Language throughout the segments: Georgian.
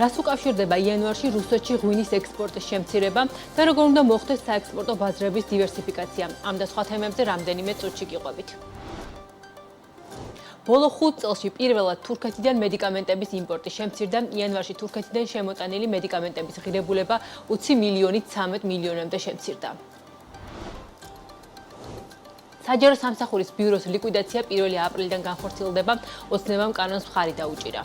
რას უკავშირდება იანვარში რუსეთში ღვინის ექსპორტის შემცირება და როგორ უნდა მოხდეს საექსპორტო ბაზრების დივერსიფიკაცია. ამ და სხვა თემებზე რამდენიმე წუთში გიყვებით. ბოლო 5 წელში პირველად თურქეთიდან მედიკამენტების იმპორტი შემცირდა. იანვარში თურქეთიდან შემოტანილი მედიკამენტების ღირებულება 20 მილიონით 13 მილიონამდე შემცირდა. საჯარო სამსახურის ბიუროს ლიკვიდაცია 1 აპრილიდან განხორციელდება, ოცნებამ კანონს მხარი დაუჭირა.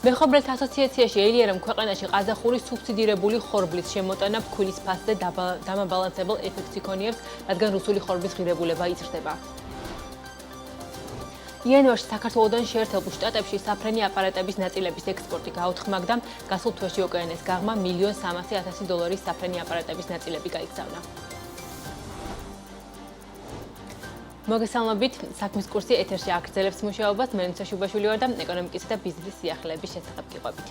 მეხობრელთა ასოციაციაში ელიერამ ქვეყანაში ყაზახური სუბსიდირებული ხორბლის შემოტანა ფქვილის ფასზე დამაბალანსებელ ეფექტს იქონიებს, რადგან რუსული ხორბლის ღირებულება იზრდება. იანვარში საქართველოდან შეერთებულ შტატებში საფრენი აპარატების ნაწილების ექსპორტი გაუთხმაგდა, გასულ თვეში ოკეანეს გაღმა $1,300,000 საფრენი აპარატების ნაწილები გაიგზავნა. მოგესალმებით, საქმის კურსი ეთერში აგრძელებს მუშაობას, მე ნინცა შუბაშვილი ვარ და ეკონომიკისა და ბიზნესის სიახლეების შესახებ გიყვებით.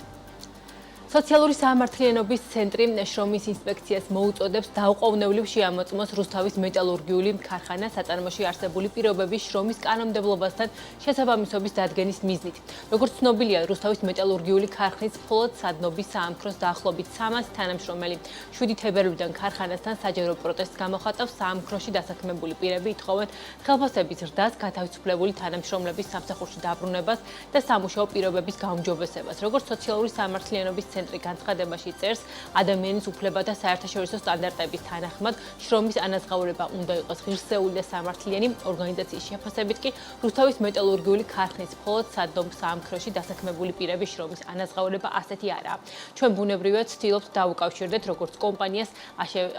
სოციალური საამართლიანობის ცენტრი შრომის ინსპექციას მოუწოდებს დაუყოვნებლივ შეამოწმოს რუსთავის მეტალურგიული ქარხანა საწარმოში არსებული პირობების შრომის კანონმდებლობასთან შესაბამისობის დადგენის მიზნით. როგორც ცნობილია, რუსთავის მეტალურგიული ქარხნის მხოლოდ სადნობის საამქროს დაახლოებით 300 თანამშრომელი 7 თებერვლიდან ქარხანასთან საჯარო პროტესტს გამოხატავს. საამქროში დასაქმებული პირები ითხოვენ ხელფასების ზრდას, გათავისუფლებული თანამშრომლების სამსახურში დაბრუნებას და სამუშაო პირობების გაუმჯობესებას. როგორც სოციალური საამართლიანობის ცენტრი განცხადებაში წერს, ადამიანის უფლებათა საერთაშორისო სტანდარტების თანახმად შრომის ანაზღაურება უნდა იყოს ღირსეული და სამართლიანი. ორგანიზაციის შეფასებით კი რუსთავის მეტალურგიული ქარხნის მხოლოდ სადნობის საამქროში დასაქმებული პირების შრომის ანაზღაურება ასეთი არაა. ჩვენ ბუნებრივად ვცდილობთ დავუკავშირდეთ როგორც კომპანიას,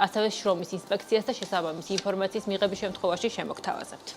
ასევე შრომის ინსპექციას და შესაბამისი ინფორმაციის მიღების შემთხვევაში შემოგთავაზებთ.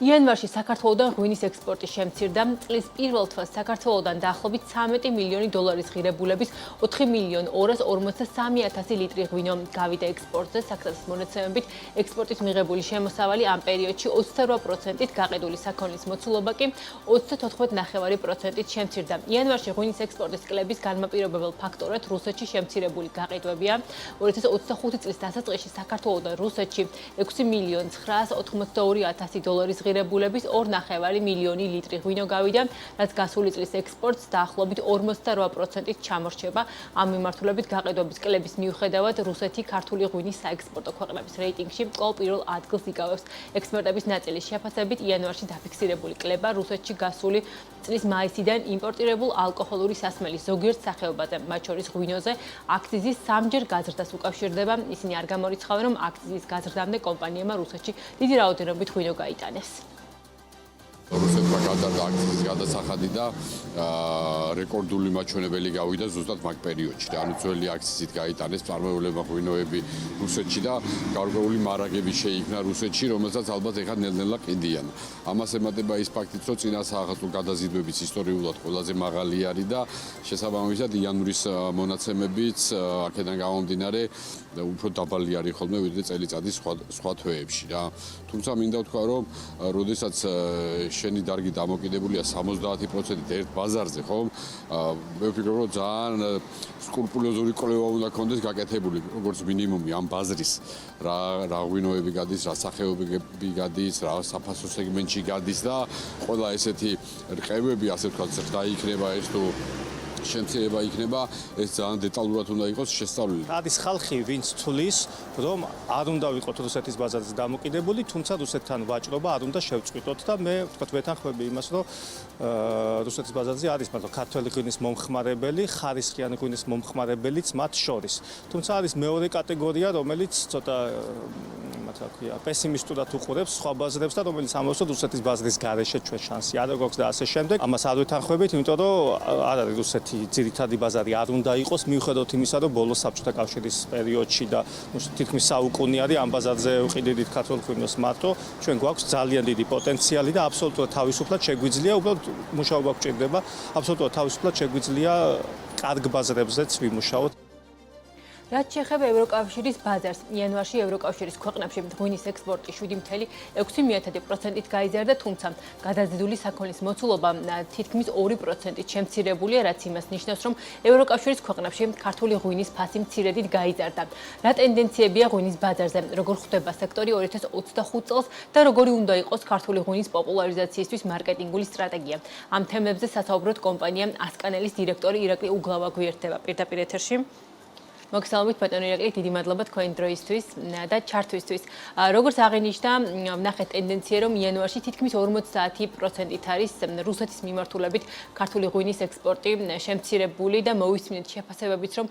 იანვარში საქართველოდან ღვინის ექსპორტი შემცირდა. წლის პირველ თვეს საქართველოდან დაახლოებით $13 მილიონი ღირებულების 4,243,000 ლიტრი ღვინო გავიდა ექსპორტზე. საქმის მონაცემებით ექსპორტის მიღებული შემოსავალი ამ პერიოდში 28%-ით, გაყიდული საქონლის მოცულობა კი 34.9%-ით შემცირდა. იანვარში ღვინის ექსპორტის კლების განმაპირობებელ ფაქტორად რუსეთში შემცირებული გაყიდვებია. 2025 წლის დასაწყისში საქართველოდან რუსეთში $6,982,000 ღირებულების 2,5 მილიონი ლიტრი ღვინო გავიდა, რაც გასული წლის ექსპორტს დაახლოებით 48%-ით ჩამორჩება. ამ მიმართულებით გაყიდვების კლების მიუხედავად, რუსეთი ქართული ღვინის საექსპორტო ქვეყნების რეიტინგში კვლავ პირველ ადგილს იკავებს. ექსპერტების ნაწილის შეფასებით, იანვარში დაფიქსირებული კლება რუსეთში გასული წლის მაისიდან იმპორტირებულ ალკოჰოლური სასმელის ზოგიერთ სახეობაზე, მათ შორის ღვინოზე, აქციზის 3-ჯერ გაზრდას უკავშირდება. ისინი არ გამორიცხავენ, რომ აქციზის გაზრდამდე კომპანიებმა რუსეთში დიდი რაოდენობით ღვინო გაიტანეს. რუსეთმა გადადა აქციზის გადასახადი და რეკორდული მაჩვენებელი გავიდა ზუსტად მაგ პერიოდში. ანუ ძველი აქციზით გაიტანეს წარმოებულება ღვინოები რუსეთში და გარკვეული მარაგები შეიქმნა რუსეთში, რომელსაც ალბათ ეხლა ნელ-ნელა ყიდიან. ამას ემატება ის ფაქტიც, რომ წინა საახალწლო გადაზიდვების ისტორიულად ყველაზე მაღალი არის და შესაბამისად იანვრის მონაცემებიც აქედან გამომდინარე უფრო დაბალი არის ხოლმე ვიდრე წელიწადის სხვა თვეებში რა. თუმცა მინდა ვთქვა, რომ როდესაც შენი დარგი დამოკიდებულია 70%-ით ერთ ბაზარზე, ხო? მე ვფიქრობ, რომ ძალიან სკრუპულოზური კვლევა უნდა კონდეს გაკეთებული, როგორც მინიმუმი ამ ბაზრის რა ღვინოები გადის, რა სახეობები გადის, რა საფასო სეგმენტში გადის და ყველა ესეთი რყევები, ასე ვთქვათ, ზრდა იქნება ეს თუ შემცირება იქნება, ეს ძალიან დეტალურად უნდა იყოს შესწავლილი. არის ხალხი, ვინც თulis, რომ არ უნდა ვიყოთ რუსეთის ბაზარზე დამოკიდებული, თუმცა რუსეთთან ვაჭრობა არ უნდა შევწყვიტოთ და მე ვთქვათ ვეთანხმები იმას, რომ რუსეთის ბაზარზე არის მარტო ქართველი ღვინის მომხმარებელი, ხარისხიანი ღვინის მომხმარებელიც მათ შორის. თუმცა არის მეორე კატეგორია, რომელიც ცოტა რა ქვია, პესიმისტურად უყურებს სხვა ბაზრებს და რომელიც ამბობს, რომ რუსეთის ბაზრის გარეშე ჩვენ შანსი არ გვაქვს და ასე შემდეგ. ამას არ ვეთანხმებით, იმიტომ რომ არ არის რუსეთი ძირითადი ბაზარი არ უნდა იყოს, მიუხედავად იმისა, რომ ბოლო საბჭოთა კავშირის პერიოდში და თითქმის საუკუნე არის ამ ბაზარზე ვყიდით ქართულ ღვინოს მარტო, ჩვენ გვაქვს ძალიან დიდი პოტენციალი და აბსოლუტურად თავისუფლად შეგვიძლია, უბრალოდ მუშაობა გვჭირდება, აბსოლუტურად თავისუფლად შეგვიძლია კარგ ბაზრებზეც ვიმუშაოთ. რაც შეეხება ევროკავშირის ბაზარს, იანვარში ევროკავშირის ქვეყნებში ღვინის ექსპორტი 7.6%-ით გაიზარდა, თუმცა გადაზიდული საქონლის მოცულობა თითქმის 2%-ით შემცირებულია, რაც იმას ნიშნავს, რომ ევროკავშირის ქვეყნებში ქართული ღვინის ფასი მცირედით გაიზარდა. რა ტენდენციებია ღვინის ბაზარზე, როგორ ხვდება სექტორი 2025 წელს და როგორი უნდა იყოს ქართული ღვინის პოპულარიზაციისთვის მარკეტინგული სტრატეგია. ამ თემებზე სასაუბროთ კომპანია ასკანელის დირექტორი ირაკლი უგლავა გვერდება პირდაპირ ეთერში. მოგესალმებით ბატონო ირაკლი, დიდი მადლობა თქვენი დროისთვის და ჩართვისთვის. როგორც აღინიშნა, ვნახეთ ტენდენცია, რომ იანვარში თითქმის 50%-ით არის რუსეთის მიმართულებით ქართული ღვინის ექსპორტი შემცირებული და მოვისმინეთ შეფასებებით, რომ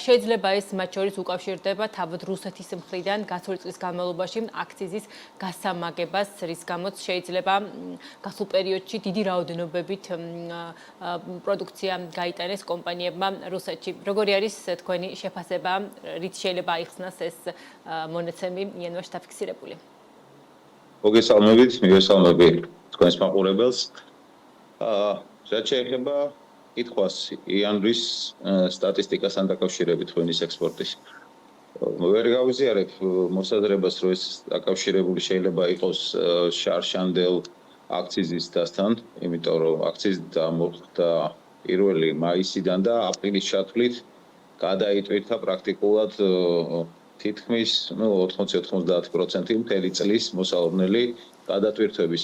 შეიძლება ეს მათ შორის უკავშირდება თავად რუსეთის მხრიდან გასული წლის განმავლობაში აქციზის გასამაგებას, რის გამოც შეიძლება გასულ პერიოდში დიდი რაოდენობებით პროდუქცია გაიტანეს კომპანიებმა რუსეთში. როგორი არის თქვენი შეფასება? რით შეიძლება აიხსნას ეს მონაცემი იანვარში დაფიქსირებული? მოგესალმებით, მივესალმები თქვენს მაყურებელს. რაც შეეხება კითხვას იანვრის სტატისტიკასთან დაკავშირებით ღვინის ექსპორტის. ვერ გავიზიარებ მოსაზრებას, რომ ეს დაკავშირებული შეიძლება იყოს შარშანდელ აქციზის დასთან, იმიტომ რომ აქციზი მოხდა 1 მაისიდან და აპრილის ჩათვლით გადაიტვირთა პრაქტიკულად თითქმის 80-90% მთელი წლის მოსალოდნელი გადატვირთვების.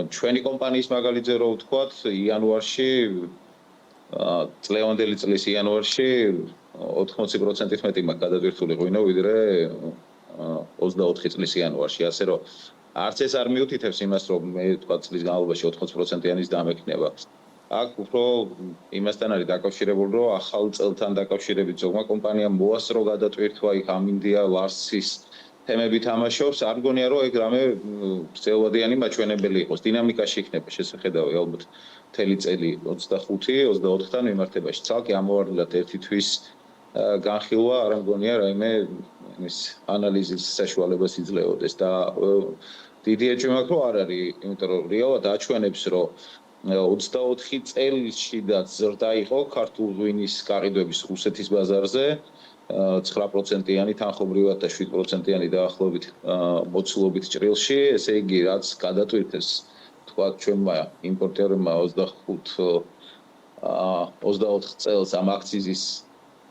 ჩვენი კომპანიის მაგალითზე რო ვთქვათ, იანვარში წლევანდელი წლის იანვარში 80%-ით მეტი მაქვს გადატვირთული ღვინო, ვიდრე 24 წლის იანვარში, ასე რომ არც ეს არ მიუთითებს იმას, რომ მე თქვა წლის განმავლობაში 80%-იანის დამექნება. აქ უფრო იმასთან არის დაკავშირებული, რომ ახალ წელთან დაკავშირებით ზოგმა კომპანიამ მოასწრო გადატვირთვა, იქ ამინდია ლარსის თემები თამაშობს, არ გონია რომ ეგ რამე ბრწყინვალედიანი მაჩვენებელი იყოს. დინამიკაში იქნება შესახედავი ალბათ მთელი წელი 25-24-თან მიმართებაში. ცალკე ამოვარდნილად ერთი თვის განხილვა არ მგონია რაიმე იმის ანალიზის საშუალებას იძლეოდეს და დიდი ეჭვი მაქვს რომ არ არის, იმიტომ რომ რეალად აჩვენებს რომ 24 წელშიდაც ზრდა იყო ქართულ ღვინის გაყიდვების რუსეთის ბაზარზე 9%-იანი თანხმობრივად და 7%-იანი დაახლოებით მოცულობით ჭრილში, ესე იგი რაც გადატვირთეს თქვა ჩვენმა იმპორტერებმა 24 წელს ამ აქციზის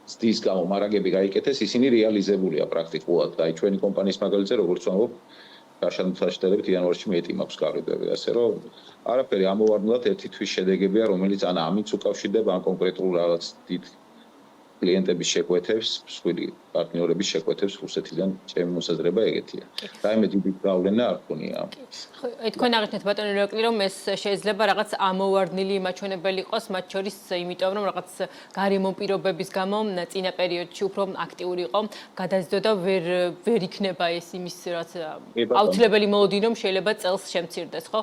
ზრდის გამო მარაგები გაიკეთეს, ისინი რეალიზებულია პრაქტიკულად. აი ჩვენი კომპანიის მაგალითზე როგორც ვამბობ, გაშანთაშტერებით იანვარში მეტი მაქვს გაყიდვები, ასე რომ არაფერი ამოვარდნილად ერთი თვის შედეგებია, რომელიც ამით უკავშირდება ამ კონკრეტულ რაღაც დიდ კლიენტების შეკვეთებს, მსხვილი პარტნიორების შეკვეთებს რუსეთიდან. ჩემი მოსაზრება ეგეთია. რაიმე დიდი გავლენა არ ქონია. თქვენ აღნიშნეთ ბატონო ირაკლი, რომ ეს შეიძლება რაღაც ამოვარდნილი მაჩვენებელი იყოს, მათ შორის იმიტომ რომ რაღაც გარემო პირობების გამო წინა პერიოდში უფრო აქტიური იყო გადაზიდვა და ვერ იქნება ეს იმის რაც აუცილებელი მოლოდინი, რომ შეიძლება წელს შემცირდეს, ხო?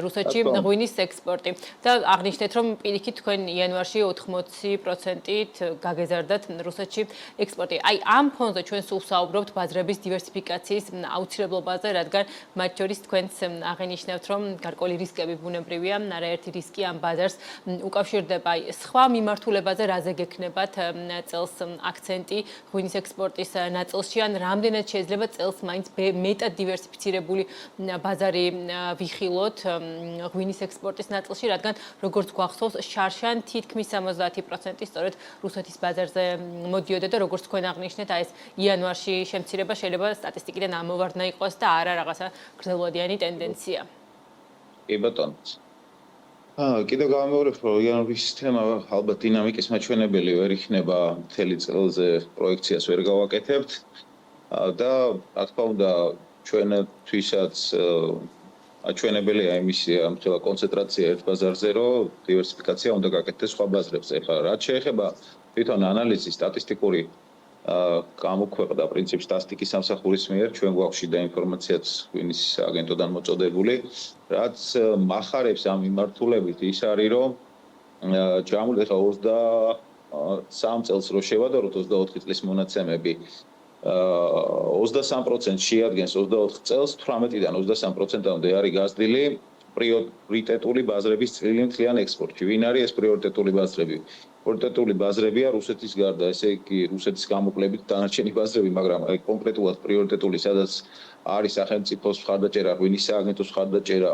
რუსეთში ღვინის ექსპორტი. და აღნიშნეთ, რომ პირიქით თქვენ იანვარში 80%-ით გაგეზარდათ რუსეთში ექსპორტი. აი ამ ფონზე ჩვენ სულ ვსაუბრობთ ბაზრების დივერსიფიკაციის აუცილებლობაზე, რადგან მათ შორის თქვენს აღინიშნებთ, რომ გარკვეული რისკები ბუნებრივია, არაერთი რისკი ამ ბაზარს უკავშირდება. აი სხვა მიმართულებაზე რაზე გექნებათ წელს აქცენტი ღვინის ექსპორტის ნაწილში, ან რამდენად შეიძლება წელს მაინც მეტად დივერსიფიცირებული ბაზარი ვიხილოთ ღვინის ექსპორტის ნაწილში, რადგან როგორც გვახსოვს, შარშან თითქმის 70% სწორედ რუსეთის ბაზარზე მოდიოდა და როგორც თქვენ აღნიშნეთ, აი ეს იანვარში შემცირება შეიძლება სტატისტიკიდან ამოვარდნა იყოს და არა რაღაცა გრძელვადიანი ტენდენცია. კი ბატონო. კიდევ გამეორებ, რომ იანვრის თემა ალბათ დინამიკის მაჩვენებელი ვერ იქნება მთელი წელზე პროექციას ვერ გავაკეთებთ და რა თქმა უნდა ჩვენთვისაც აჩვენებელია იმისი ამხელა კონცენტრაცია ერთ ბაზარზე, რომ დივერსიფიკაცია უნდა გაკეთდეს სხვა ბაზრებზე. ხა რაც შეეხება თვითონ ანალიზის სტატისტიკური გამოქვეყნდა პრინციპ სტატისტიკის სამსახურის მიერ, ჩვენ გვაქვს შიდა ინფორმაციაც ღვინის აგენტოდან მოწოდებული, რაც მახარებს ამ მიმართულებით ის არის, რომ ჯამული ხა 23 წელს რო შევადაროთ 24 წლის მონაცემები 23% შეადგენს 24 წელს, 18-დან 23%-მდე არის გაზრდილი პრიორიტეტული ბაზრების წილი მთლიან ექსპორტში. ვინ არის ეს პრიორიტეტული ბაზრები? პრიორიტეტული ბაზრებია რუსეთის გარდა, ესე იგი რუსეთის გამოკლებით დანარჩენი ბაზრები, მაგრამ აი კონკრეტულად პრიორიტეტული, სადაც არის სახელმწიფოს მხარდაჭერა, ღვინის სააგენტოს მხარდაჭერა,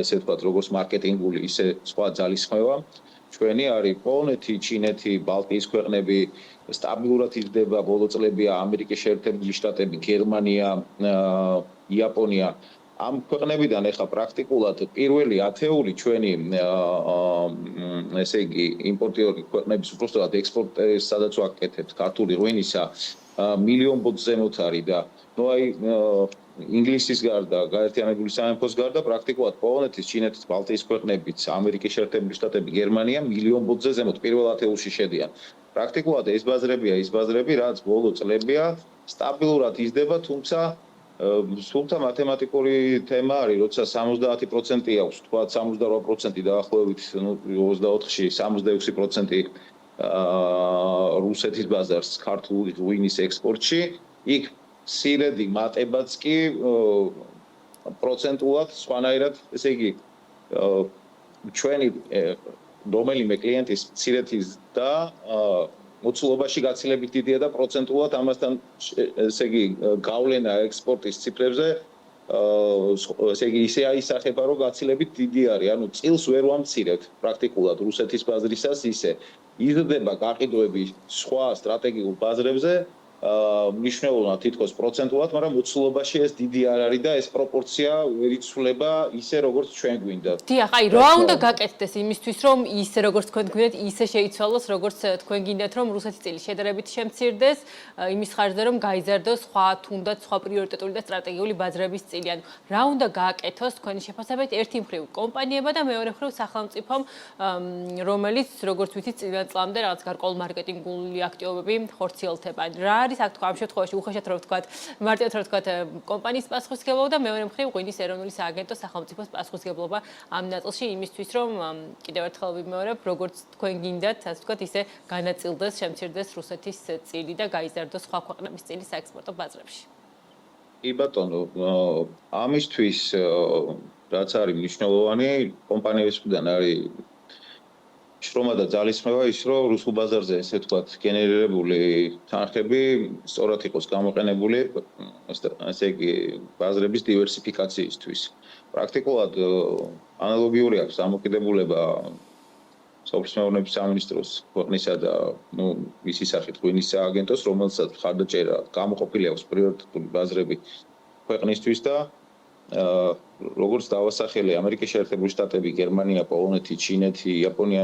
ესე ვთქვათ, როგორც მარკეტინგული, ისე სხვა ძალისხმევა. ჩვენი არის პოლონეთი, ჩინეთი, ბალტიის ქვეყნები, სტაბილურად იზრდება ბოლო წლებია ამერიკის შეერთებული შტატები, გერმანია, იაპონია. ამ ქვეყნებიდან ეხა პრაქტიკულად პირველი ათეული ჩვენი ესე იგი იმპორტიორი ქვეყნების უბრალოდ ექსპორტს სადაც ვაკეთებთ ქართული ღვინისა მილიონ ბოძ ზემოთ არის და ნუ აი ინგლისის გარდა, გაერთიანებული სამეფოს გარდა პრაქტიკულად პოლონეთის, ჩინეთის, ბალტიის ქვეყნებიც, ამერიკის შეერთებული შტატები, გერმანია მილიონ ბოძზე ზემოთ პირველ ათეულში შედიან. პრაქტიკულად ეს ბაზრები, რაც ბოლო წლებია სტაბილურად იზრდება, თუმცა მათემატიკური თემა არის, როცა 70% აქვს, თქვა 78% დაახლოებით, ნუ 24-ში 66% რუსეთის ბაზარს ქართული ღვინის ექსპორტში, იქ სირედი მატებაც კი პროცენტულად სხვანაირად, ესე იგი ჩვენი რომელიმე კლიენტის მცირეთის და მოცულობაში გაცილებით დიდია და პროცენტულად ამასთან ესე იგი გავლენა ექსპორტის ციფრებზე ესე იგი ისე აისახება, რომ გაცილებით დიდი არის, ანუ წილს ვერ ვამცირებთ პრაქტიკულად რუსეთის ბაზრისას ისე იზრდება გაყიდვები სხვა სტრატეგიულ ბაზრებზე მნიშვნელოვნად თითქოს პროცენტულად, მაგრამ მოცულობაში ეს დიდი არ არის და ეს პროპორცია ვერ იცვლება ისე როგორც ჩვენ გვინდა. დიახ, აი რა უნდა გაკეთდეს იმისთვის, რომ ისე როგორც თქვენ გვინდათ, ისე შეიცვალოს, როგორც თქვენ გინდათ, რომ რუსეთის წილი შედარებით შემცირდეს, იმის ხარჯზე რომ გაიზარდოს თუნდაც სხვა პრიორიტეტული და სტრატეგიული ბაზრების წილი. ანუ რა უნდა გააკეთოს თქვენი შეფასებით ერთი მხრივ კომპანიებმა და მეორე მხრივ სახელმწიფომ, რომელიც როგორც ვიცით, წინა წლამდე რაღაც გარკვეულ მარკეტინგული აქტივობები ხორციელდება. რა არის აქ ამ შემთხვევაში უხეშად რომ ვთქვათ, მარტივად რომ ვთქვათ, კომპანიის პასუხისმგებლობა და მეორე მხრივ ღვინის ეროვნული სააგენტოს სახელმწიფოს პასუხისმგებლობა ამ ნაწილში იმისთვის, რომ კიდევ ერთხელ ვიმეორებ, როგორც თქვენ გინდათ, ასე ვთქვათ, ისე განაწილდეს, შემცირდეს რუსეთის წილი და გაიზარდოს სხვა ქვეყნების წილი საექსპორტო ბაზრებში. კი ბატონო, ამისთვის რაც არის მნიშვნელოვანი, კომპანიების მხრიდან არის შრომა და ძალისხმევა ის, რომ რუსულ ბაზარზე ესე ვთქვათ, გენერირებული თანხები სწორად იყოს გამოყენებული, ესე იგი ბაზრების დივერსიფიკაციისთვის. პრაქტიკულად ანალოგიური აქვს დამოკიდებულება სოფლის მეურნეობის სამინისტროს ქვეყნისა და მისი სახით ღვინის სააგენტოს, რომელსაც მხარდაჭერა გამოყოფილი აქვს პრიორიტეტული ბაზრები ქვეყნისთვის და როგორც დავასახელე, ამერიკის შეერთებული შტატები, გერმანია, პოლონეთი, ჩინეთი, იაპონია,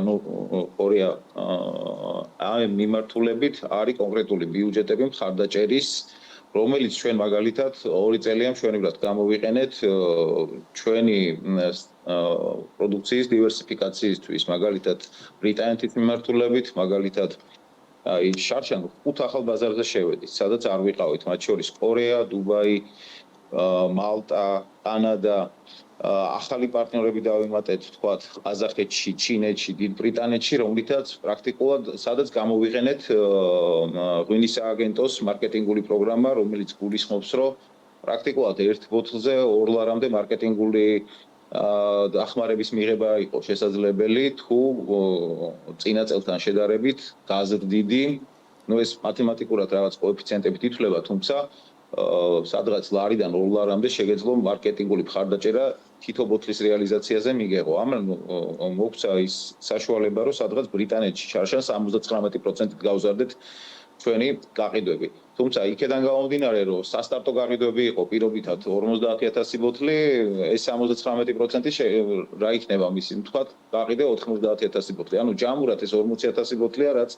კორეა ამ მიმართულებით არის კონკრეტული ბიუჯეტები მხარდაჭერის, რომელიც ჩვენ მაგალითად 2 წელია მშვენივრად გამოვიყენეთ ჩვენი პროდუქციის დივერსიფიკაციისთვის, მაგალითად ბრიტანეთის მიმართულებით, მაგალითად აი შარშან 5 ახალ ბაზარზე შევედით, სადაც არ ვიყავით, მათ შორის კორეა, დუბაი, მალტა, კანადა, ახალი პარტნიორები დავიმატეთ, ვთქვათ, ყაზახეთში, ჩინეთში, დიდ ბრიტანეთში, რომლითაც პრაქტიკულად სადაც გამოვიყენეთ ღვინის სააგენტოს მარკეტინგული პროგრამა, რომელიც გულისხმობს, რომ პრაქტიკულად ერთ ბოთლზე 2 ლარამდე მარკეტინგული დახმარების მიღება იყო შესაძლებელი, თუ წინა წელთან შედარებით გაზრდიდი, ეს მათემატიკურად რაღაც კოეფიციენტებით ითვლება, თუმცა სადღაც ლარიდან 2 ლარამდე შეგეძლო მარკეტინგული მხარდაჭერა თითო ბოთლის რეალიზაციაზე მიგეღო. ამან მოგცა ის საშუალება, რომ სადღაც ბრიტანეთში შარშან 79%-ით გავზარდეთ ჩვენი გაყიდვები. თუმცა იქედან გამომდინარე, რომ სასტარტო გაყიდვები იყო პირობითად 50,000 ბოთლი, ეს 79% რა იქნება მისი, ვთქვათ, გაყიდე 90,000 ბოთლი. ანუ ჯამურად ეს 40,000 ბოთლია, რაც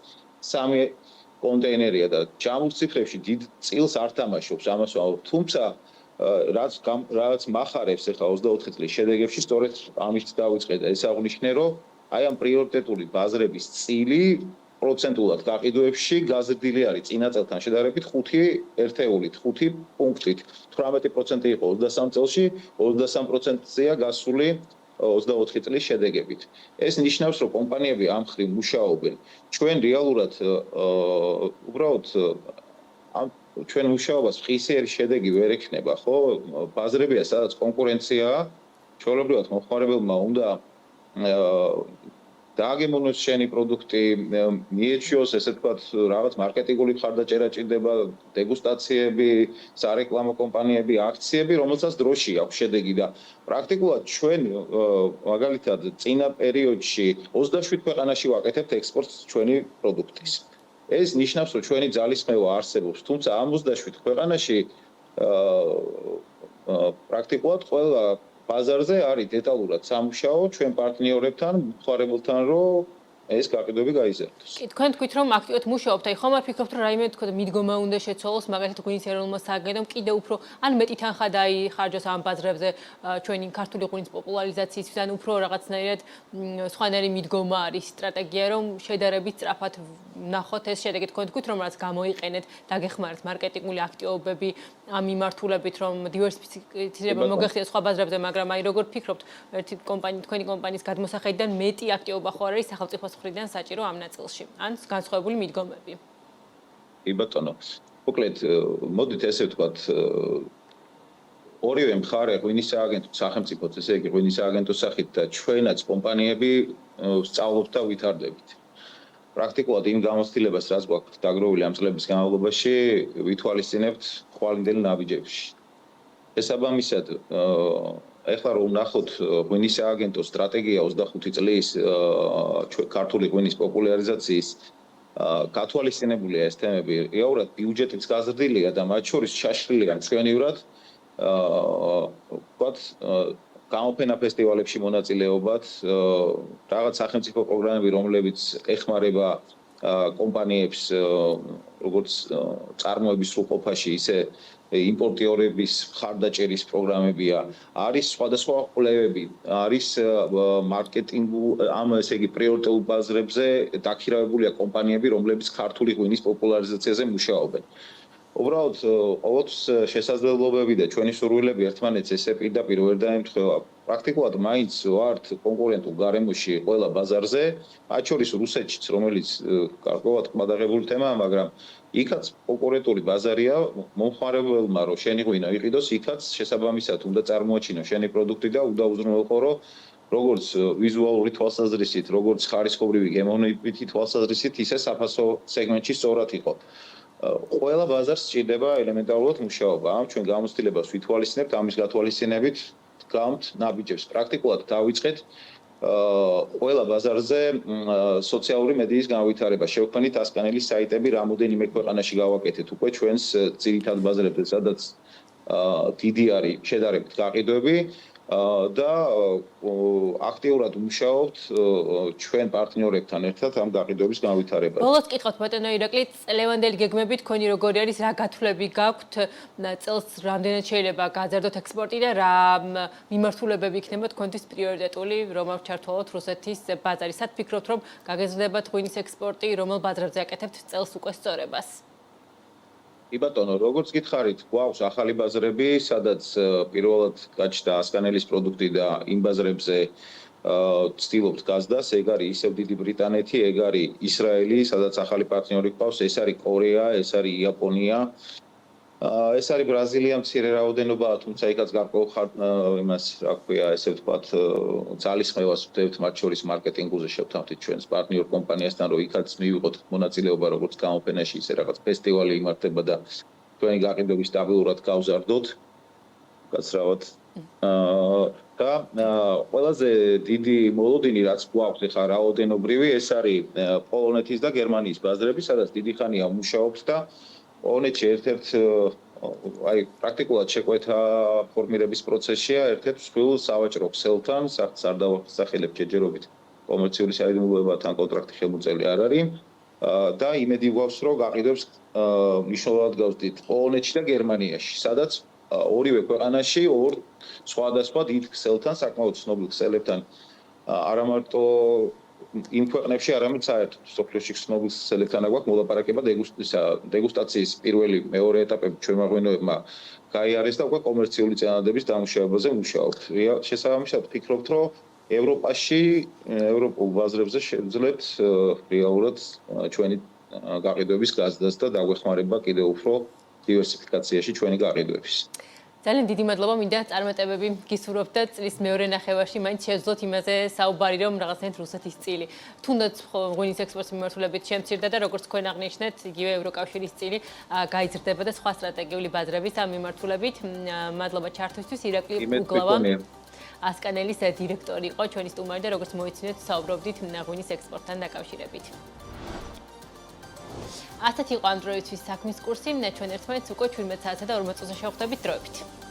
3 კონტეინერია და ჯამურ ციფრებში დიდ წილს არ თამაშობს ამას ვამბობ. თუმცა რაც მახარებს ახლა 24 წლის შედეგებში, სწორედ ამით დავიწყე და ეს აღნიშნე, რომ აი ამ პრიორიტეტული ბაზრების წილი პროცენტულად გაყიდვებში გაზრდილი არის წინა წელთან შედარებით 5 ერთეულით, 5 პუნქტით. 18% იყო 23 წელში, 23%-ია გასული 24 წლის შედეგებით. ეს ნიშნავს, რომ კომპანიები ამ ხრივ მუშაობენ. ჩვენ რეალურად უბრალოდ ჩვენ მუშაობას ხისიერი შედეგი ვერ ექნება, ხო? ბაზრებია, სადაც კონკურენციაა, ჩვეულებრივად მომხმარებელმა უნდა დააგემოვნოს შენი პროდუქტი, მიეჩიოს ესე ვთქვათ რაღაც მარკეტინგული მხარდაჭერა ჭირდება, დეგუსტაციები, სარეკლამო კომპანიები, აქციები, რომელსაც დროში აქვს შედეგი და პრაქტიკულად ჩვენ მაგალითად წინა პერიოდში 27 ქვეყანაში ვაკეთებთ ექსპორტს ჩვენი პროდუქტის. ეს ნიშნავს, რომ ჩვენი ძალისხმევა არსებობს, თუმცა ამ 27 ქვეყანაში პრაქტიკულად ყველა ბაზარზე არის დეტალურად სამუშაო ჩვენ პარტნიორებთან, მხარებელთან, რომ ეს გაყიდვები გაიზარდოს. კი, თქვენ თქვით, რომ აქტიურად მუშაობთ, აი ხომ არ ფიქრობთ, რომ რაიმე თქო მიდგომა უნდა შეცვალოს, მაგალითად ღვინის ეროვნულმა სააგენტომ კიდევ უფრო ან მეტი თანხა დაიხარჯოს ამ ბაზრებზე ჩვენი ქართული ღვინის პოპულარიზაციისთვის, ან უფრო რაღაცნაირად სხვანაირი მიდგომა არის სტრატეგია, რომ შედარებით სწრაფად ვნახოთ ეს შედეგი. თქვენ თქვით, რომ რაც გამოიყენეთ, დაგეხმარეთ მარკეტინგული აქტივობები ამ მიმართულებით, რომ დივერსიფიცირება მოგეხსნათ სხვა ბაზრებზე, მაგრამ აი როგორ ფიქრობთ, თქვენი კომპანიის გადმოსახედიდან მეტი აქტივობა ხო არ არის სახელმწიფოს მხრიდან საჭირო ამ ნაწილში, ან განსხვავებული მიდგომები? კი ბატონო. მოკლედ, მოდით ესე ვთქვათ, ორივე მხარე ღვინის სააგენტო სახელმწიფოც, ესე იგი ღვინის სააგენტოს სახით და ჩვენაც კომპანიები სწავლობთ და ვითარდებით. პრაქტიკულად იმ გამოცდილებას, რაც გვაქვს დაგროვილი ამ წლების განმავლობაში, ვითვალისწინებთ ხვალინდელ ნაბიჯებში. შესაბამისად, ეხლა რომ ვნახოთ ღვინის სააგენტოს სტრატეგია 25 წლის ქართული ღვინის პოპულარიზაციის გათვალისწინებულია ეს თემები, რეალურად ბიუჯეტიც გაზრდილია და მათ შორის ჩაშლილია ჩვენივრად ვთქვათ გამოფენა ფესტივალებში მონაწილეობად, რაღაც სახელმწიფო პროგრამები, რომლებიც ეხმარება კომპანიებს როგორც წარმოების სრულყოფაში, ისე იმპორტიორების მხარდაჭერის პროგრამებია, არის სხვადასხვა კვლევები, არის მარკეტინგ ამ ესე იგი პრიორიტეტულ ბაზრებზე დაქირავებულია კომპანიები, რომლებიც ქართული ღვინის პოპულარიზაციაზე მუშაობენ. უბრალოდ ყოველთვის შესაძლებლობები და ჩვენი სურვილები ერთმანეთს ესე პირდაპირ ვერ დაემთხვევა. პრაქტიკულად მაინც ვართ კონკურენტულ გარემოში ყველა ბაზარზე, მათ შორის რუსეთშიც, რომელიც გარკვეულად ყმადაღებული თემაა, მაგრამ იქაც კონკურენტული ბაზარია, მომხმარებელმა რომ შენი ღვინო იყიდოს, იქაც შესაბამისად უნდა წარმოაჩინოს შენი პროდუქტი და უნდა უზრუნველყო, რომ როგორც ვიზუალური თვალსაზრისით, როგორც ხარისხობრივი გემოვნებითი თვალსაზრისით, ისე საფასო სეგმენტში სწორად იყო. ყველა ბაზარს სჭირდება ელემენტარულად მუშაობა. ამ ჩვენ გამოცდილებას ვითვალისწინებთ, ამის გათვალისწინებით გავთ ნაბიჯებს. პრაქტიკულად დავიწყეთ ყველა ბაზარზე სოციალური მედიის განვითარება. შევქმნით ასკანელის საიტები, რამოდენიმე ქვეყანაში გავაკეთეთ უკვე ჩვენს ძირითად ბაზრებზე, სადაც დიდი არის შედარებით გაყიდვები და აქტიურად ვმუშაობთ ჩვენ პარტნიორებთან ერთად ამ გაყიდვების განვითარებაზე. ბოლოს კითხავთ ბატონო ირაკლი, წლევანდელი გეგმები თქვენი როგორი არის, რა გათვლები გაქვთ, წელს რამდენად შეიძლება გააზრდოთ ექსპორტი და რა მიმართულებები იქნება თქვენთვის პრიორიტეტული, რომ არ ჩართულოთ რუსეთის ბაზარი. სად ფიქრობთ, რომ გაგეზრდებათ ღვინის ექსპორტი, რომელ ბაზრებზე აკეთებთ წელს უკვე სწორებას? კი ბატონო, როგორც გითხარით, გვაქვს ახალი ბაზრები, სადაც პირველად გაჩნდა ასკანელის პროდუქტი და იმ ბაზრებზე ვცდილობთ გაზრდას, ეგ არის ისევ დიდი ბრიტანეთი, ეგ არის ისრაელი, სადაც ახალი პარტნიორი გვყავს, ეს არის კორეა, ეს არის იაპონია, ეს არის ბრაზილია მცირე რაოდენობაა, თუმცა იქაც გარკვეულ იმას, რა ქვია, ესე ვთქვათ, ძალისხმევას ვდებთ მათ შორის მარკეტინგულზე შევთანხმდით ჩვენს პარტნიორ კომპანიასთან, რომ იქაც მივიღოთ მონაწილეობა როგორც გამოფენაში, ისე რაღაც ფესტივალი იმართება და ჩვენი გაყიდვები სტაბილურად გავზარდოთ. გაცრავად. და ყველაზე დიდი მოლოდინი რაც გვაქვს ახლა რაოდენობრივი, ეს არის პოლონეთის და გერმანიის ბაზრები, სადაც დიდი ხანია ვმუშაობთ და პოლონეთში ერთ-ერთ აი პრაქტიკულად შეკვეთა ფორმირების პროცესია ერთ-ერთ მსხვილ სავაჭრო ქსელთან, საერთოდ არ დავახსახელებ ჯერჯერობით კომერციული საიდუმლოებათან კონტრაქტი ხელმოწერილი არ არის და იმედი გვაქვს, რომ გაყიდვებს მნიშვნელოვნად გავზრდით პოლონეთში და გერმანიაში, სადაც ორივე ქვეყანაში ორ სხვადასხვა დიდ ქსელთან, საკმაოდ ცნობილ ქსელებთან არა მარტო იმ ქვეყნებში, არამედ საერთოდ სოფლიოში ცნობილ ქსელებთან აგვაქვს მოლაპარაკება დეგუსტაციის პირველი, მეორე ეტაპები ჩვენმა ღვინოებმა გაიარეს და უკვე კომერციული წინადადების დამუშავებაზე მუშაობთ. შესაბამისად ვფიქრობთ, რომ ევროპაში, ევროპულ ბაზრებზე შევძლებთ რეალურად ჩვენი გაყიდვების გაზრდას და დაგვეხმარება კიდევ უფრო დივერსიფიკაციაში ჩვენი გაყიდვების. ძალიან დიდი მადლობა, მინდა წარმატებები გისურვებთ და წლის მეორე ნახევარში მაინც შევძლოთ იმაზე საუბარი, რომ რაღაცნაირად რუსეთის წილი თუნდაც ღვინის ექსპორტის მიმართულებით შემცირდა და როგორც თქვენ აღნიშნეთ, იგივე ევროკავშირის წილი გაიზრდება და სხვა სტრატეგიული ბაზრების ამ მიმართულებით. მადლობა ჩართვისთვის, ირაკლი უგლავა. ასკანელის დირექტორი იყო ჩვენი სტუმარი და როგორც მოიცნეთ, საუბრობდით ღვინის ექსპორტთან დაკავშირებით. ასეთი იყო ამ დროისთვის საქმის კურსი. ჩვენ ერთმანეთს უკვე 17 საათსა და 40 წუთზე შევხვდებით დროებით.